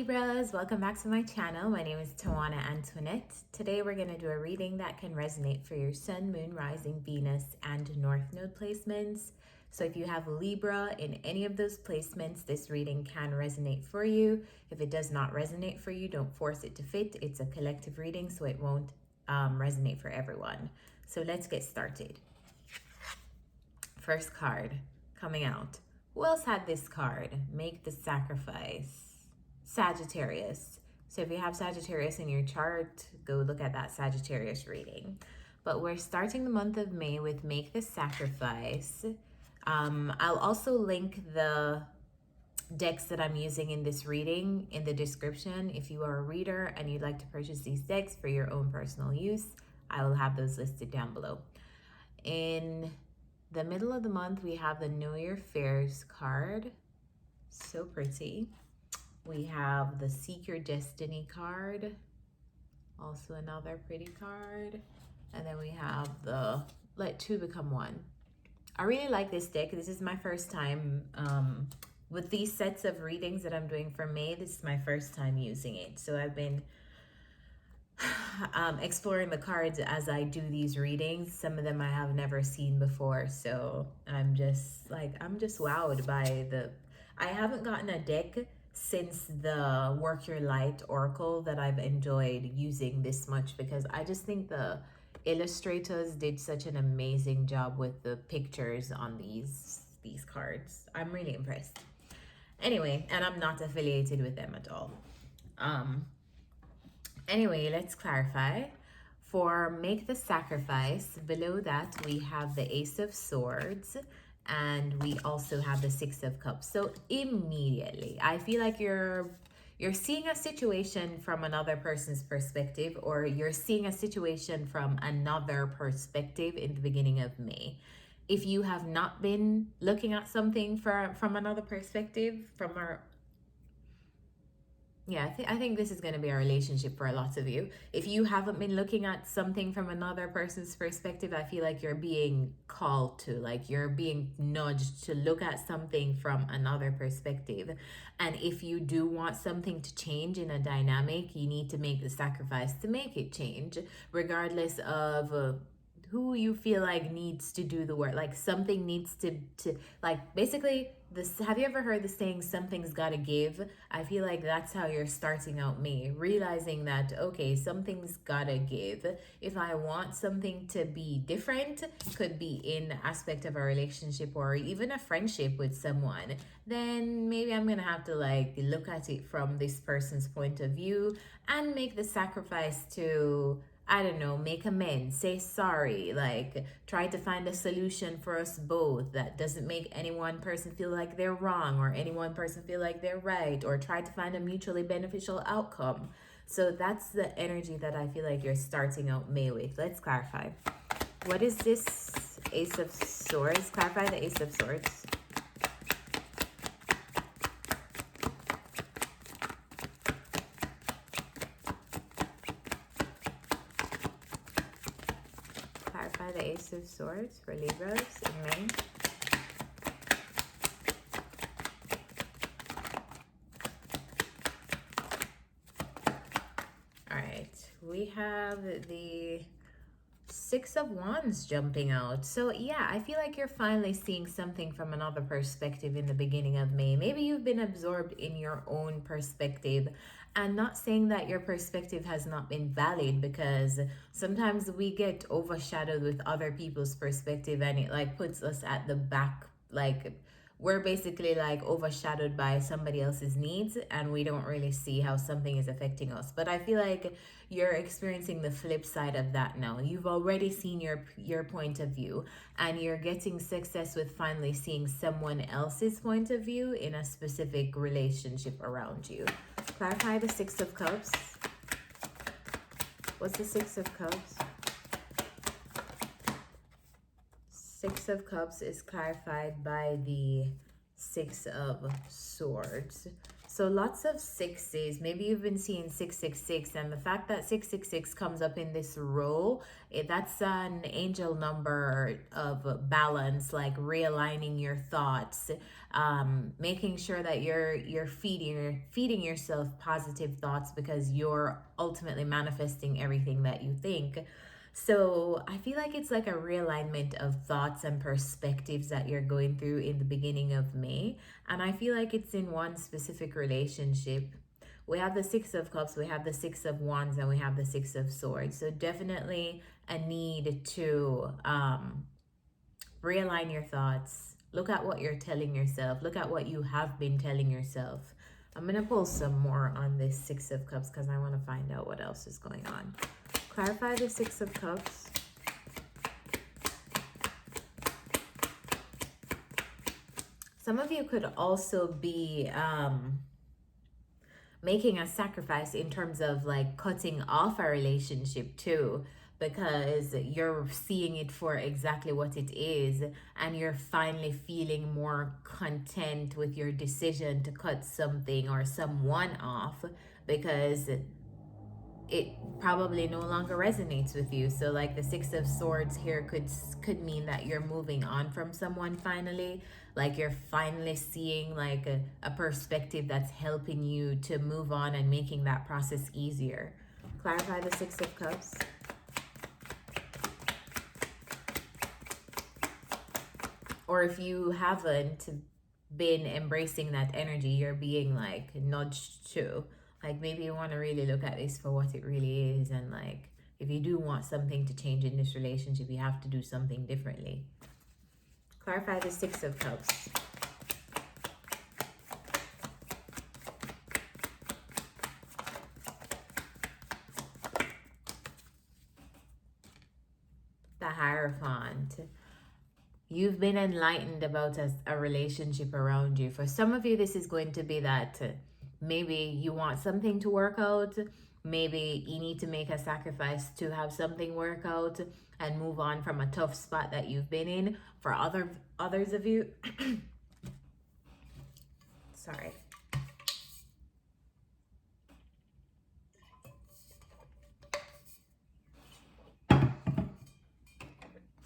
Libras, welcome back to my channel. My name is Tawana Antoinette. Today we're going to do a reading that can resonate for your Sun, Moon, Rising, Venus, and North Node placements. So if you have Libra in any of those placements, this reading can resonate for you. If it does not resonate for you, don't force it to fit. It's a collective reading, so it won't resonate for everyone. So let's get started. First card coming out. Who else had this card? Make the sacrifice. Sagittarius. So if you have Sagittarius in your chart, go look at that Sagittarius reading. But we're starting the month of May with Make the Sacrifice. I'll also link the decks that I'm using in this reading in the description. If you are a reader and you'd like to purchase these decks for your own personal use, I will have those listed down below. In the middle of the month, we have the Know Your Fears card. So pretty. We have the Seek Your Destiny card, also another pretty card. And then we have the Let Two Become One. I really like this deck. This is my first time with these sets of readings that I'm doing for May. This is my first time using it. So I've been exploring the cards as I do these readings. Some of them I have never seen before. So I'm just wowed by I haven't gotten a deck since the Work Your Light Oracle that I've enjoyed using this much, because I just think the illustrators did such an amazing job with the pictures on these cards. I'm really impressed. Anyway, and I'm not affiliated with them at all. Anyway, let's clarify. For Make the Sacrifice, below that we have the Ace of Swords, and we also have the Six of Cups. So immediately, I feel like you're seeing a situation from another person's perspective, or you're seeing a situation from another perspective in the beginning of May. If you have not been looking at something from another perspective, I think this is going to be a relationship for a lot of you. If you haven't been looking at something from another person's perspective, I feel like you're being called to, like you're being nudged to look at something from another perspective. And if you do want something to change in a dynamic, you need to make the sacrifice to make it change, regardless of who you feel like needs to do the work. Like something needs to like basically this. Have you ever heard the saying, something's gotta give? I feel like that's how you're starting out May, realizing that, okay, something's gotta give. If I want something to be different, could be in the aspect of a relationship or even a friendship with someone, then maybe I'm gonna have to like look at it from this person's point of view and make the sacrifice to, I don't know, make amends, say sorry, like try to find a solution for us both that doesn't make any one person feel like they're wrong or any one person feel like they're right, or try to find a mutually beneficial outcome. So that's the energy that I feel like you're starting out May with. Let's clarify. What is this Ace of Swords? Clarify the Ace of Swords. The Ace of Swords for Libras in May. All right, we have the Six of Wands jumping out. So yeah, I feel like you're finally seeing something from another perspective in the beginning of May. Maybe you've been absorbed in your own perspective, and not saying that your perspective has not been valid, because sometimes we get overshadowed with other people's perspective and it like puts us at the back, like we're basically like overshadowed by somebody else's needs and we don't really see how something is affecting us. But I feel like you're experiencing the flip side of that now. You've already seen your point of view, and you're getting success with finally seeing someone else's point of view in a specific relationship around you. Clarify the Six of Cups. What's the Six of Cups? Six of Cups is clarified by the Six of Swords. So lots of sixes. Maybe you've been seeing 666, and the fact that 666 comes up in this row, that's an angel number of balance, like realigning your thoughts, making sure that you're feeding yourself positive thoughts, because you're ultimately manifesting everything that you think. So I feel like it's like a realignment of thoughts and perspectives that you're going through in the beginning of May. And I feel like it's in one specific relationship. We have the Six of Cups, we have the Six of Wands, and we have the Six of Swords. So definitely a need to realign your thoughts. Look at what you're telling yourself. Look at what you have been telling yourself. I'm going to pull some more on this Six of Cups because I want to find out what else is going on. Clarify the Six of Cups. Some of you could also be making a sacrifice in terms of like cutting off a relationship too, because you're seeing it for exactly what it is, and you're finally feeling more content with your decision to cut something or someone off, because it probably no longer resonates with you. So like the Six of Swords here could mean that you're moving on from someone finally. Like you're finally seeing like a perspective that's helping you to move on and making that process easier. Clarify the Six of Cups. Or if you haven't been embracing that energy, you're being like nudged to. Like maybe you want to really look at this for what it really is, and like if you do want something to change in this relationship, you have to do something differently. Clarify the Six of Cups. The Hierophant. You've been enlightened about a relationship around you. For some of you, this is going to be that maybe you want something to work out. Maybe you need to make a sacrifice to have something work out and move on from a tough spot that you've been in. For others of you, sorry.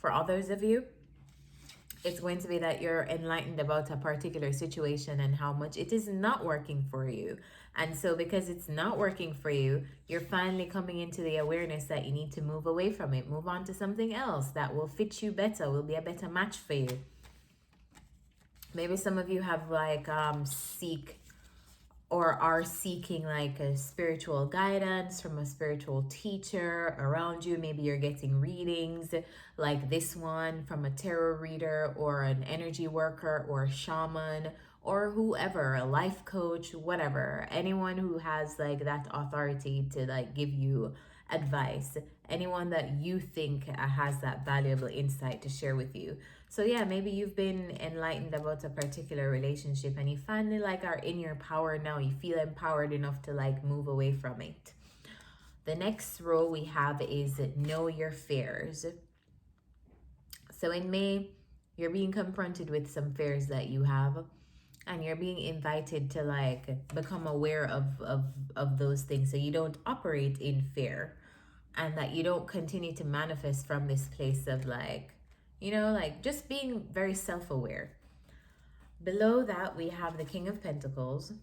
For others of you, it's going to be that you're enlightened about a particular situation and how much it is not working for you. And so because it's not working for you, you're finally coming into the awareness that you need to move away from it, move on to something else that will fit you better, will be a better match for you. Maybe some of you have like are seeking like a spiritual guidance from a spiritual teacher around you. Maybe you're getting readings like this one from a tarot reader or an energy worker or a shaman or whoever, a life coach, whatever. Anyone who has like that authority to like give you advice. Anyone that you think has that valuable insight to share with you. So yeah, maybe you've been enlightened about a particular relationship and you finally like are in your power now. You feel empowered enough to like move away from it. The next row we have is know your fears. So in May, you're being confronted with some fears that you have, and you're being invited to like become aware of those things so you don't operate in fear, and that you don't continue to manifest from this place of like, you know, like just being very self-aware. Below that, we have the King of Pentacles.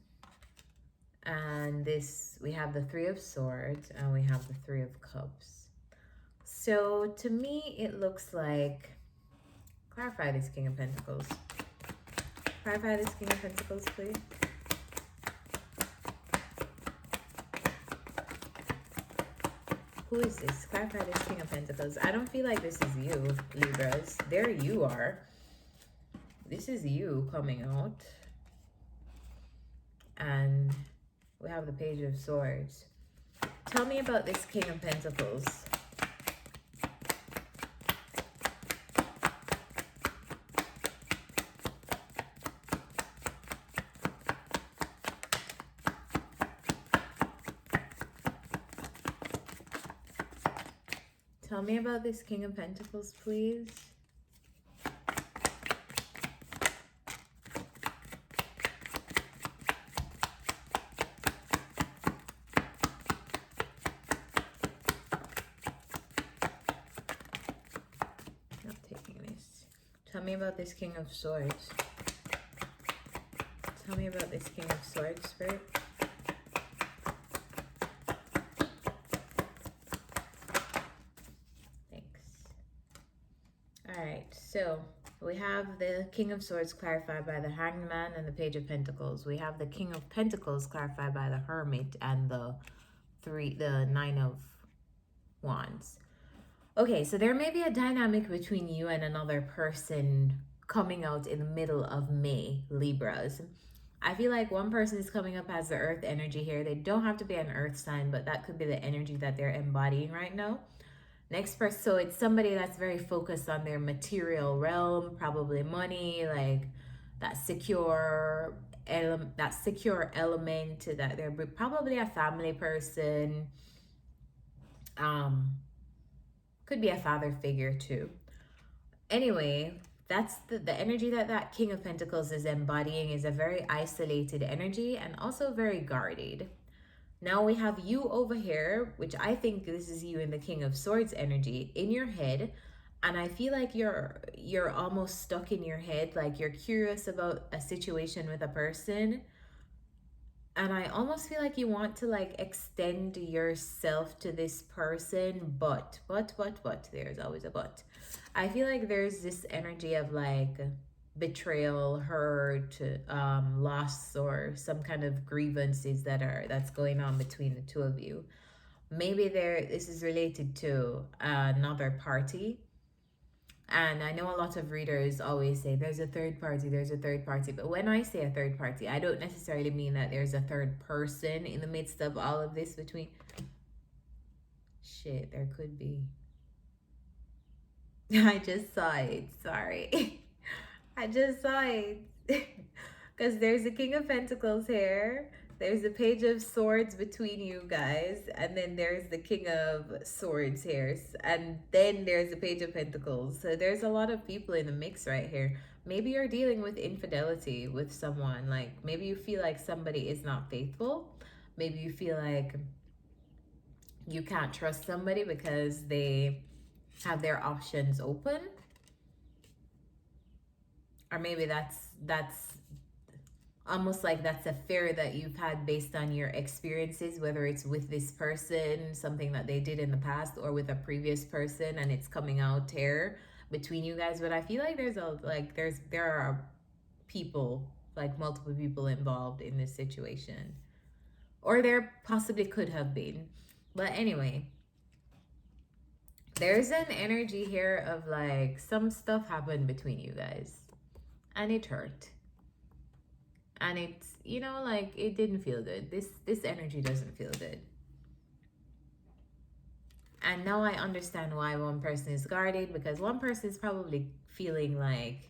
And this, we have the Three of Swords and we have the Three of Cups. So to me, it looks like, clarify this King of Pentacles. Clarify this King of Pentacles, please. Who is this? Clarify this King of Pentacles. I don't feel like this is you, Libras. There you are. This is you coming out. And we have the Page of Swords. Tell me about this King of Pentacles. Tell me about this King of Pentacles, please. Tell me about this King of Swords. Tell me about this King of Swords, Spirit. Thanks. Alright, so we have the King of Swords clarified by the Hanged Man and the Page of Pentacles. We have the King of Pentacles clarified by the Hermit and the Nine of Wands. Okay, so there may be a dynamic between you and another person coming out in the middle of May, Libras. I feel like one person is coming up as the earth energy here. They don't have to be an earth sign, but that could be the energy that they're embodying right now. Next person, so it's somebody that's very focused on their material realm, probably money, like that secure element, that they're probably a family person. Could be a father figure too. Anyway, that's the energy that King of Pentacles is embodying, is a very isolated energy and also very guarded. Now we have you over here, which I think this is you in the King of Swords energy in your head. And I feel like you're almost stuck in your head, like you're curious about a situation with a person. And I almost feel like you want to like extend yourself to this person, but, there's always a but. I feel like there's this energy of like betrayal, hurt, loss, or some kind of grievances that's going on between the two of you. Maybe this is related to another party. And I know a lot of readers always say there's a third party, but when I say a third party, I don't necessarily mean that there's a third person in the midst of all of this between. Shit, there could be. I just saw it, sorry. I just saw it. Because there's a King of Pentacles here. There's a Page of Swords between you guys. And then there's the King of Swords here. And then there's the Page of Pentacles. So there's a lot of people in the mix right here. Maybe you're dealing with infidelity with someone. Like maybe you feel like somebody is not faithful. Maybe you feel like you can't trust somebody because they have their options open. Or maybe that's almost like that's a fear that you've had based on your experiences, whether it's with this person, something that they did in the past, or with a previous person, and it's coming out here between you guys. But I feel like there are people, like multiple people involved in this situation, or there possibly could have been. But anyway, there's an energy here of like some stuff happened between you guys and it hurt. And it's, you know, like it didn't feel good. This energy doesn't feel good. And now I understand why one person is guarded, because one person is probably feeling like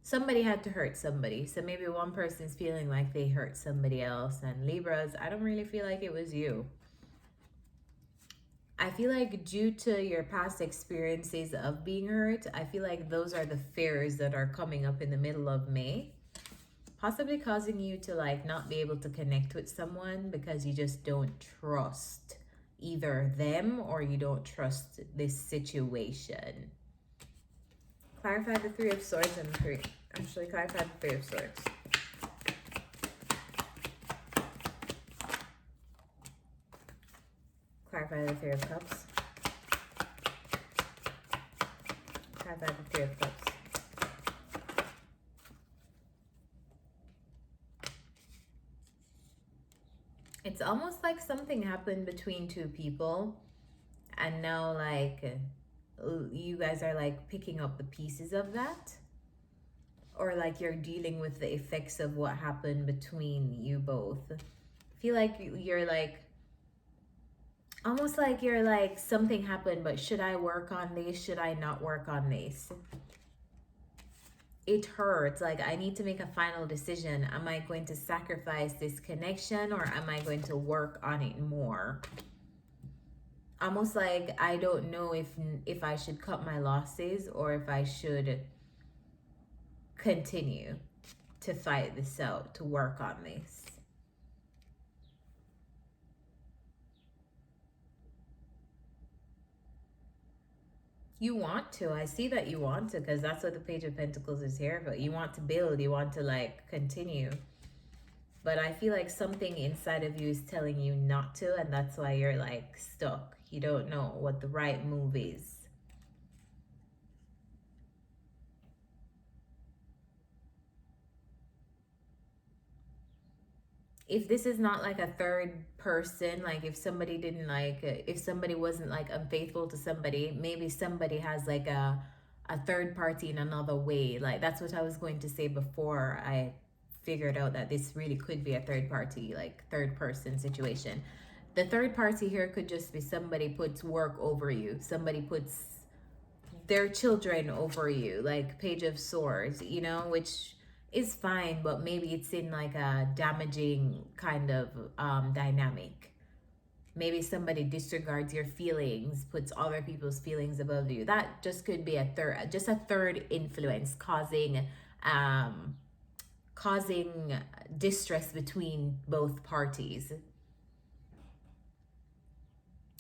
somebody had to hurt somebody. So maybe one person is feeling like they hurt somebody else. And Libras, I don't really feel like it was you. I feel like due to your past experiences of being hurt, I feel like those are the fears that are coming up in the middle of May. Possibly causing you to like not be able to connect with someone because you just don't trust either them or you don't trust this situation. Clarify the Three of Swords and clarify the Three of Swords. Clarify the Three of Cups. Clarify the Three of Cups. It's almost like something happened between two people and now like you guys are like picking up the pieces of that, or like you're dealing with the effects of what happened between you both. I feel like you're like almost like you're like something happened, but should I work on this? Should I not work on this? It hurts. Like I need to make a final decision. Am I going to sacrifice this connection or am I going to work on it more? Almost like I don't know if I should cut my losses or if I should continue to fight this out, to work on this. You want to. I see that you want to, because that's what the Page of Pentacles is here. But you want to build. You want to like continue. But I feel like something inside of you is telling you not to, and that's why you're like stuck. You don't know what the right move is. If this is not like a third person, like if somebody didn't like, if somebody wasn't like unfaithful to somebody, maybe somebody has like a third party in another way. Like that's what I was going to say before I figured out that this really could be a third party, like third person situation. The third party here could just be somebody puts work over you, somebody puts their children over you, like Page of Swords, you know, which is fine, but maybe it's in like a damaging kind of dynamic. Maybe somebody disregards your feelings, puts other people's feelings above you. That just could be a third influence causing distress between both parties.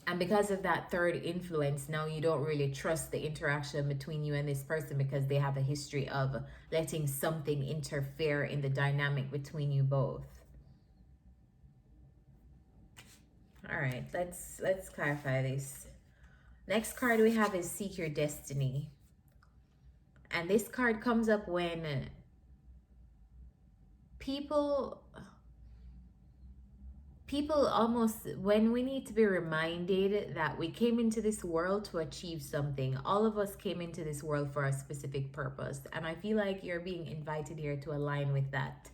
And because of that third influence, now you don't really trust the interaction between you and this person, because they have a history of letting something interfere in the dynamic between you both. All right, let's clarify this. Next card we have is Seek Your Destiny. And this card comes up when people almost, when we need to be reminded that we came into this world to achieve something. All of us came into this world for a specific purpose, and I feel like you're being invited here to align with that.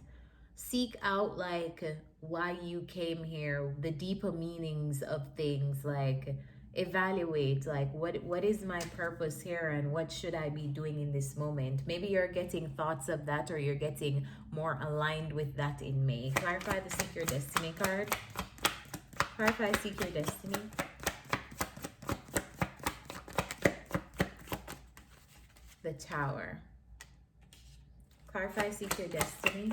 Seek out like why you came here, the deeper meanings of things, like evaluate like what is my purpose here and what should I be doing in this moment. Maybe you're getting thoughts of that, or you're getting more aligned with that in May. Clarify the Seek Your Destiny card. Clarify Seek Your Destiny. The Tower. Clarify Seek Your Destiny.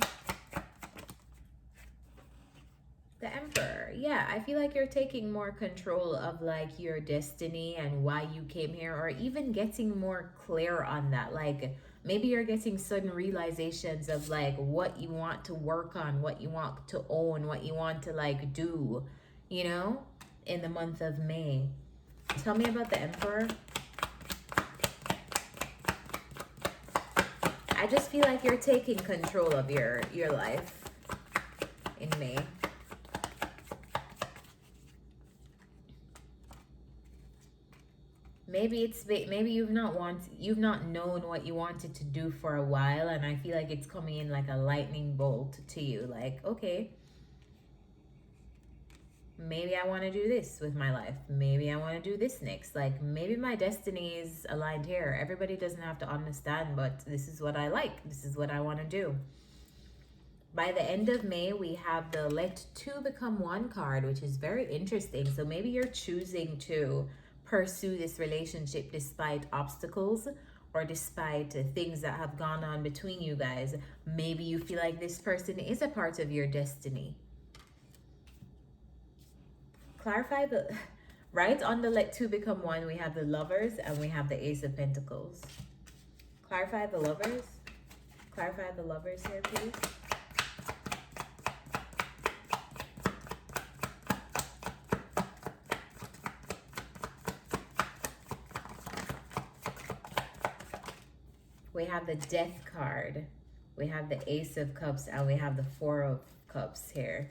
The Emperor. Yeah, I feel like you're taking more control of like your destiny and why you came here, or even getting more clear on that. Like maybe you're getting sudden realizations of like what you want to work on, what you want to own, what you want to like do, you know, in the month of May. Tell me about the Emperor. I just feel like you're taking control of your life in May. Maybe you've not known what you wanted to do for a while, and I feel like it's coming in like a lightning bolt to you. Like, okay, maybe I want to do this with my life. Maybe I want to do this next. Like maybe my destiny is aligned here. Everybody doesn't have to understand, but this is what I like. This is what I want to do. By the end of May, we have the Let Two Become One card, which is very interesting. So maybe you're choosing to pursue this relationship despite obstacles, or despite things that have gone on between you guys. Maybe you feel like this person is a part of your destiny. Clarify the... Right on the Let Two Become One, we have the Lovers and we have the Ace of Pentacles. Clarify the Lovers. Clarify the Lovers here, please. We have the Death card, we have the Ace of Cups, and we have the Four of Cups here.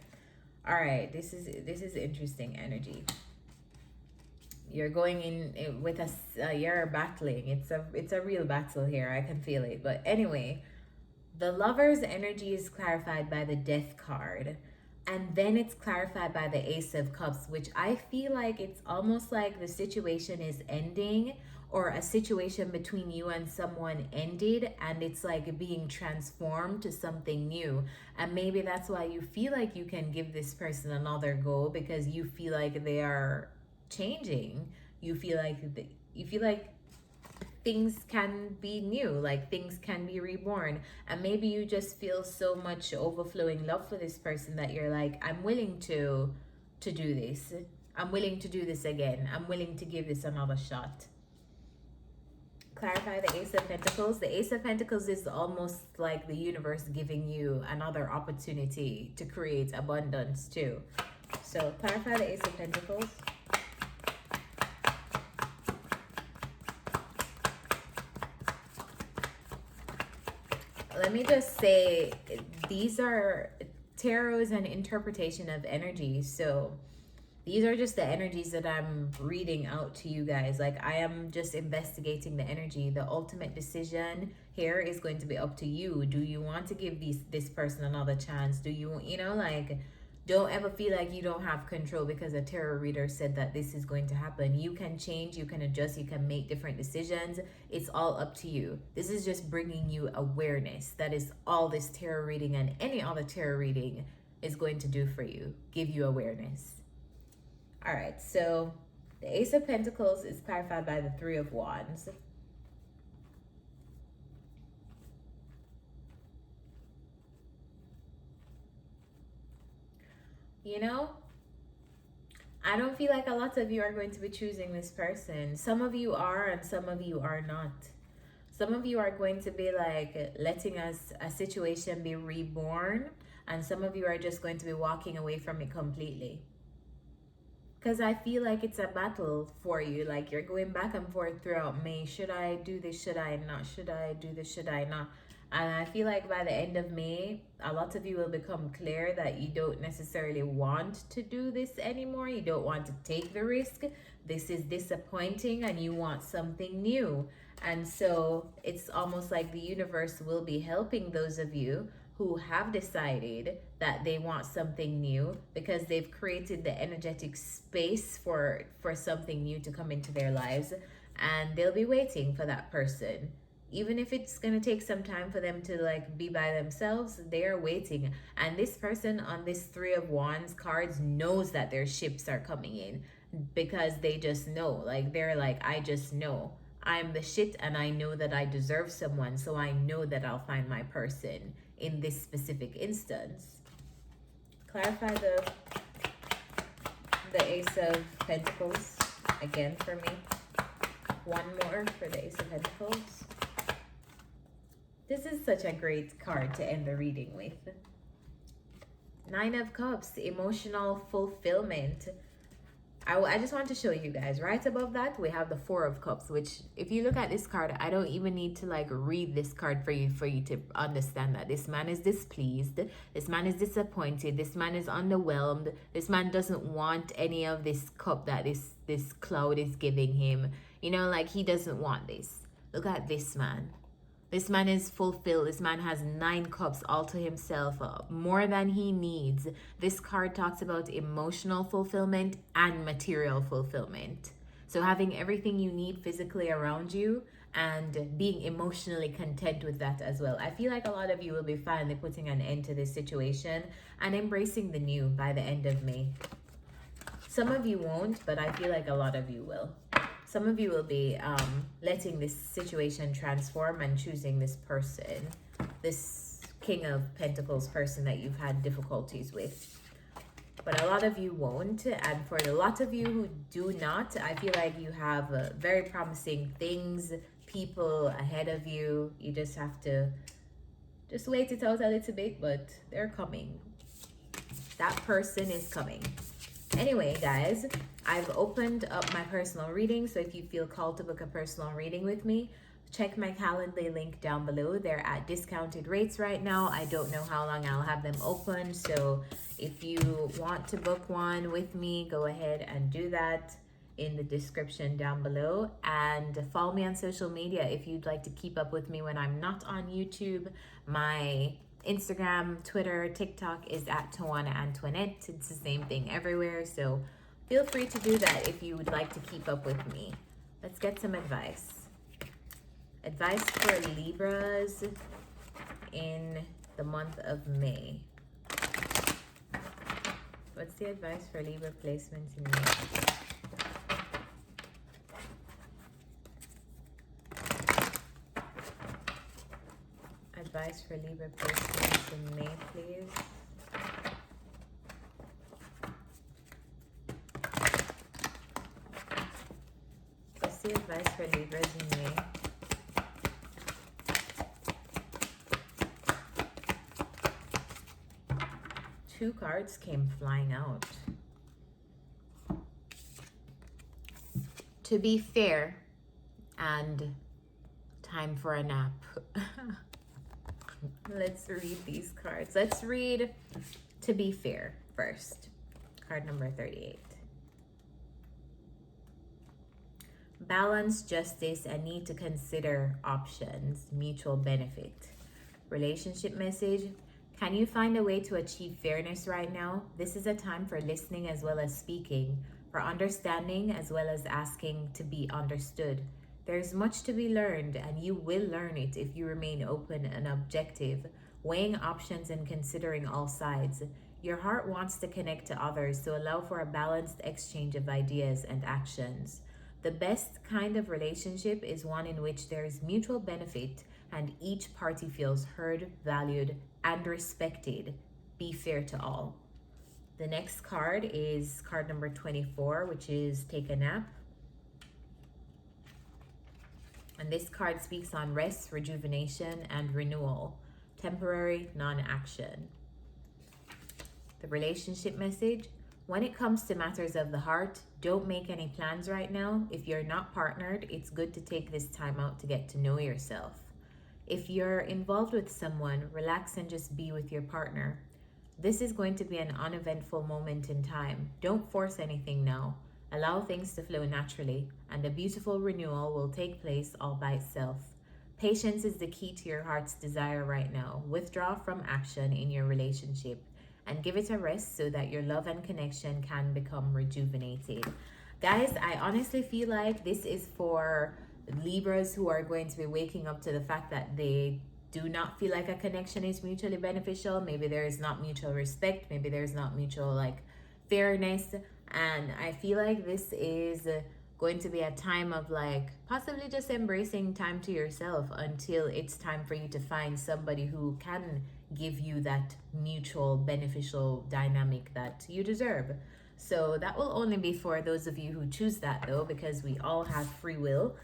All right, this is interesting energy. You're going in with you're battling. It's a real battle here. I can feel it. But anyway, the Lover's energy is clarified by the Death card, and then it's clarified by the Ace of Cups, which I feel like it's almost like the situation is ending, or a situation between you and someone ended, and it's like being transformed to something new. And maybe that's why you feel like you can give this person another go, because you feel like they are changing. You feel like things can be new, like things can be reborn. And maybe you just feel so much overflowing love for this person that you're like, I'm willing to do this. I'm willing to do this again. I'm willing to give this another shot. clarify the Ace of Pentacles. The Ace of Pentacles is almost like the universe giving you another opportunity to create abundance too. So clarify the Ace of Pentacles. Let me just say, these are tarots and interpretation of energy. So these are just the energies that I'm reading out to you guys. Like, I am just investigating the energy. The ultimate decision here is going to be up to you. Do you want to give this person another chance? Do you, like, don't ever feel like you don't have control because a tarot reader said that this is going to happen. You can change, you can adjust, you can make different decisions. It's all up to you. This is just bringing you awareness. That is all this tarot reading and any other tarot reading is going to do for you. Give you awareness. All right, so the Ace of Pentacles is clarified by the Three of Wands. I don't feel like a lot of you are going to be choosing this person. Some of you are and some of you are not. Some of you are going to be like letting a situation be reborn, and some of you are just going to be walking away from it completely. Because I feel like it's a battle for you. Like, you're going back and forth throughout May. Should I do this? Should I not? Should I do this? Should I not? And I feel like by the end of May, a lot of you will become clear that you don't necessarily want to do this anymore. You don't want to take the risk. This is disappointing and you want something new. And so it's almost like the universe will be helping those of you who have decided that they want something new, because they've created the energetic space for something new to come into their lives, and they'll be waiting for that person. Even if it's going to take some time for them to like be by themselves, they are waiting. And this person on this Three of Wands cards knows that their ships are coming in, because they just know. Like, they're like, I just know. I'm the shit and I know that I deserve someone, so I know that I'll find my person in this specific instance. Clarify the Ace of Pentacles again for me. One more for the Ace of Pentacles. This is such a great card to end the reading with. Nine of Cups, emotional fulfillment. I just want to show you guys, right above that we have the Four of Cups, which if you look at this card, I don't even need to like read this card for you to understand that this man is displeased, this man is disappointed, this man is underwhelmed, this man doesn't want any of this cup that this cloud is giving him. Like, he doesn't want this. Look at this man. This man is fulfilled. This man has 9 cups all to himself, more than he needs. This card talks about emotional fulfillment and material fulfillment. So having everything you need physically around you and being emotionally content with that as well. I feel like a lot of you will be finally putting an end to this situation and embracing the new by the end of May. Some of you won't, but I feel like a lot of you will. Some of you will be letting this situation transform and choosing this person, this King of Pentacles person that you've had difficulties with. But a lot of you won't. And for a lot of you who do not, I feel like you have very promising things, people ahead of you. You just have to just wait it out a little bit, but they're coming. That person is coming. Anyway, guys, I've opened up my personal reading, so if you feel called to book a personal reading with me, check my Calendly link down below. They're at discounted rates right now. I don't know how long I'll have them open, so if you want to book one with me, go ahead and do that in the description down below. And follow me on social media if you'd like to keep up with me when I'm not on YouTube. My Instagram, Twitter, TikTok is at Tawana Antoinette. It's the same thing everywhere, so feel free to do that if you would like to keep up with me. Let's get some advice. Advice for Libras in the month of May. What's the advice for Libra placements in May? Advice for Libra placements in May, please. What's the advice for Libras in May? 2 cards came flying out. To be fair and time for a nap. Let's read these cards. Let's read to be fair first. Card number 38. Balance, justice, and need to consider options. Mutual benefit. Relationship message. Can you find a way to achieve fairness right now? This is a time for listening as well as speaking, for understanding as well as asking to be understood. There's much to be learned, and you will learn it if you remain open and objective, weighing options and considering all sides. Your heart wants to connect to others to allow for a balanced exchange of ideas and actions. The best kind of relationship is one in which there is mutual benefit and each party feels heard, valued, and respected. Be fair to all. The next card is card number 24, which is Take a Nap. And this card speaks on rest, rejuvenation, and renewal. Temporary non-action. The relationship message. When it comes to matters of the heart, don't make any plans right now. If you're not partnered, it's good to take this time out to get to know yourself. If you're involved with someone, relax and just be with your partner. This is going to be an uneventful moment in time. Don't force anything now. Allow things to flow naturally, and a beautiful renewal will take place all by itself. Patience is the key to your heart's desire right now. Withdraw from action in your relationship and give it a rest so that your love and connection can become rejuvenated. Guys, I honestly feel like this is for Libras who are going to be waking up to the fact that they do not feel like a connection is mutually beneficial. Maybe there is not mutual respect. Maybe there's not mutual fairness. And I feel like this is going to be a time of possibly just embracing time to yourself until it's time for you to find somebody who can give you that mutual beneficial dynamic that you deserve. So that will only be for those of you who choose that though, because we all have free will.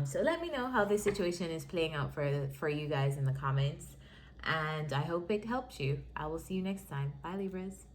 So let me know how this situation is playing out for you guys in the comments. And I hope it helped you. I will see you next time. Bye, Libras.